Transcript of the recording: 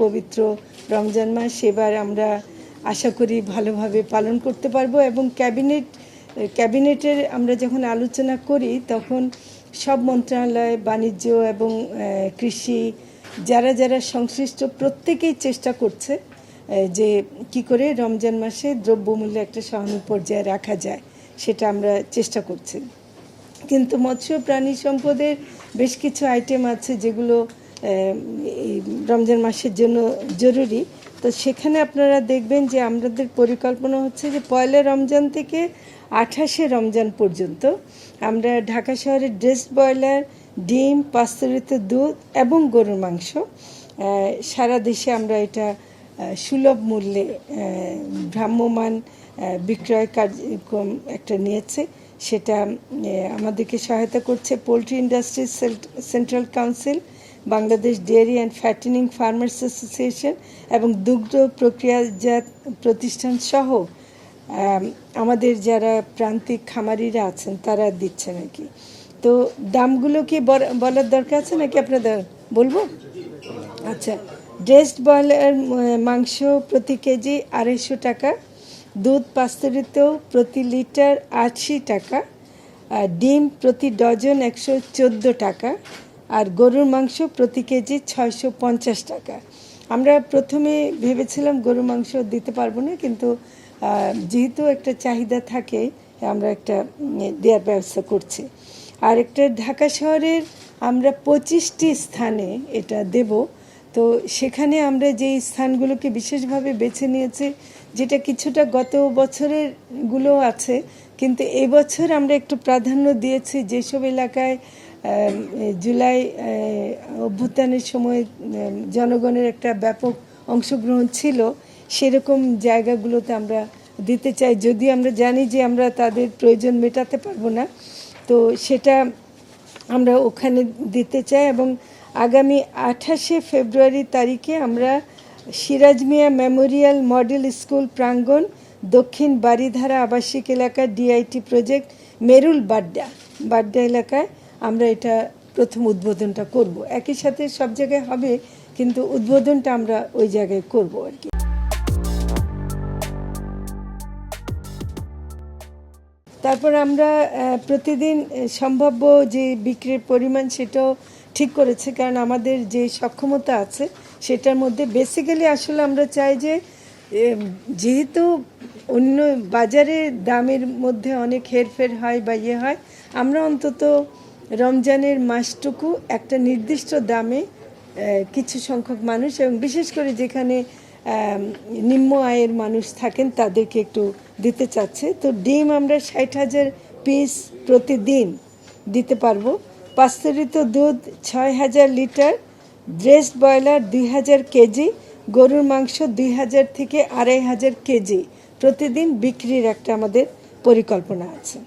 পবিত্র রমজান মাস এবার আমরা আশা করি ভালোভাবে পালন করতে পারবো। এবং ক্যাবিনেটের আমরা যখন আলোচনা করি তখন সব মন্ত্রণালয়, বাণিজ্য এবং কৃষি যারা যারা সংশ্লিষ্ট প্রত্যেকেই চেষ্টা করছে যে কি করে রমজান মাসে দ্রব্যমূল্য একটা সহনীয় পর্যায়ে রাখা যায়, সেটা আমরা চেষ্টা করছি। কিন্তু মৎস্য প্রাণী সম্পদের বেশ কিছু আইটেম আছে যেগুলো এই রমজান মাসের জন্য জরুরি। তো সেখানে আপনারা দেখবেন যে আমাদের পরিকল্পনা হচ্ছে যে 1 রমজান থেকে 28 রমজান পর্যন্ত আমরা ঢাকা শহরের ড্রেসড ব্রয়লার, ডিম, পাস্তুরিত দুধ এবং গরুর মাংস সারা দেশে আমরা এটা সুলভ মূল্যে ভ্রাম্যমাণ বিক্রয় কার্যক্রম একটা নিয়েছে। সেটা আমাদেরকে সহায়তা করছে poultry industry central council, Bangladesh dairy and fattening farmers association এবং দুগ্ধ প্রক্রিয়াজাত প্রতিষ্ঠান সহ আমাদের যারা প্রান্তিক খামারিরা আছেন তারা দিচ্ছেন আর কি। তো দামগুলো কি বলার দরকার আছে নাকি আপনাদের বলবো? আচ্ছা, ড্রেসড ব্রয়লার মাংস প্রতি কেজি 250 টাকা, দুধ পাস্তুরিত প্রতি লিটার 80 টাকা, ডিম প্রতি ডজন 114 টাকা, আর গরুর মাংস প্রতি কেজি 650 টাকা। আমরা প্রথমে ভেবেছিলাম গরুর মাংস দিতে পারবো না, কিন্তু যেহেতু একটা চাহিদা থাকে আমরা একটা দেওয়ার ব্যবস্থা করছি। আর একটা ঢাকা শহরের আমরা 25টি স্থানে এটা দেব। তো সেখানে আমরা যেই স্থানগুলোকে বিশেষভাবে বেছে নিয়েছি, যেটা কিছুটা গত বছরের গুলো আছে, কিন্তু এবছর আমরা একটু প্রাধান্য দিয়েছি যেসব এলাকায় জুলাই অভ্যুত্থানের সময় জনগণের একটা ব্যাপক অংশগ্রহণ ছিল, সেরকম জায়গাগুলোতে আমরা দিতে চাই। যদি আমরা জানি যে আমরা তাদের প্রয়োজন মেটাতে পারবো না, তো সেটা আমরা ওখানে দিতে চাই। এবং আগামী 28 ফেব্রুয়ারি তারিখে আমরা Siraj Mia Memorial model school প্রাঙ্গণ, দক্ষিণ বারিধারা আবাসিক এলাকা, ডিআইটি প্রজেক্ট, মেরুল বাড্ডা এলাকায় আমরা এটা প্রথম উদ্বোধনটা করব। একই সাথে সব জায়গায় হবে, কিন্তু উদ্বোধনটা আমরা ওই জায়গায় করব আর কি। তারপর আমরা প্রতিদিন সম্ভাব্য যে বিক্রির পরিমাণ সেটাও ঠিক করেছে, কারণ আমাদের যে সক্ষমতা আছে সেটার মধ্যে বেসিক্যালি আসলে আমরা চাই যে যেহেতু অন্য বাজারে দামের মধ্যে অনেক হেরফের হয় বা হয়, আমরা অন্তত রমজানের মাসটুকু একটা নির্দিষ্ট দামে কিছু সংখ্যক মানুষ এবং বিশেষ করে যেখানে নিম্ন আয়ের মানুষ থাকেন তাদেরকে একটু দিতে চাচ্ছে। তো ডিম আমরা 60,000 পিস প্রতিদিন দিতে পারবো, পাস্তুরিত দুধ 6,000 লিটার, ড্রেসড ব্রয়লার 2,000 কেজি, গরুর মাংস 2,000 থেকে 2,500 কেজি প্রতিদিন বিক্রির একটা আমাদের পরিকল্পনা আছে।